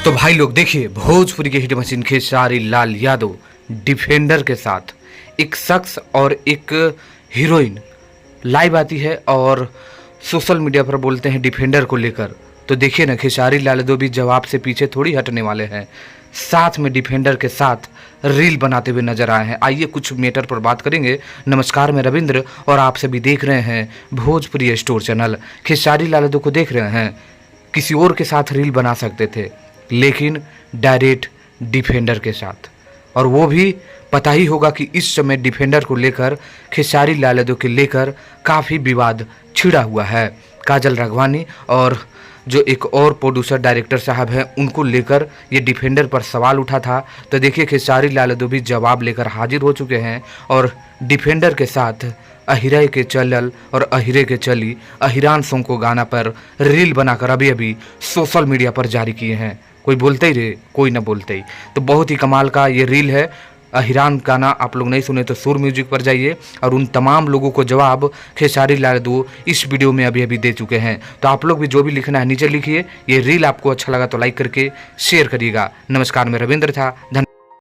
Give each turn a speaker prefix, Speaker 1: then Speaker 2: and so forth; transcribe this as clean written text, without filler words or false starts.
Speaker 1: तो भाई लोग देखिए, भोजपुरी के hit machine Khesari Lal Yadav defender के साथ एक शख्स और एक हीरोइन लाइव आती है और सोशल मीडिया पर बोलते हैं डिफेंडर को लेकर। तो देखिए ना, खेसारी लाल यादव भी जवाब से पीछे थोड़ी हटने वाले हैं, साथ में डिफेंडर के साथ रील बनाते हुए नजर आए हैं। आइए कुछ मैटर पर बात करेंगे। नमस्कार, मैं रविंद्र और आप सभी देख रहे हैं भोजपुरी स्टोर चैनल। खेसारी लाल यादव को देख रहे हैं, किसी और के साथ रील बना सकते थे लेकिन डायरेक्ट डिफेंडर के साथ, और वो भी पता ही होगा कि इस समय डिफेंडर को लेकर खेसारी लाल यादव के लेकर काफ़ी विवाद छिड़ा हुआ है। काजल राघवानी और जो एक और प्रोड्यूसर डायरेक्टर साहब हैं, उनको लेकर ये डिफेंडर पर सवाल उठा था। तो देखिए, खेसारी लाल यादव भी जवाब लेकर हाजिर हो चुके हैं और डिफेंडर के साथ अहिरे के चलल और अहिरे के चली अहिरान सॉन्ग को गाना पर रील बनाकर अभी अभी सोशल मीडिया पर जारी किए हैं। कोई बोलते ही रहे, कोई ना बोलते ही। तो बहुत ही कमाल का ये रील है। अहिरान गाना आप लोग नहीं सुने तो सुर म्यूजिक पर जाइए, और उन तमाम लोगों को जवाब खेसारी लाल यादव इस वीडियो में अभी अभी दे चुके हैं। तो आप लोग भी जो भी लिखना है नीचे लिखिए। ये रील आपको अच्छा लगा तो लाइक करके शेयर करिएगा। नमस्कार, मैं रविंद्र था। धन्यवाद।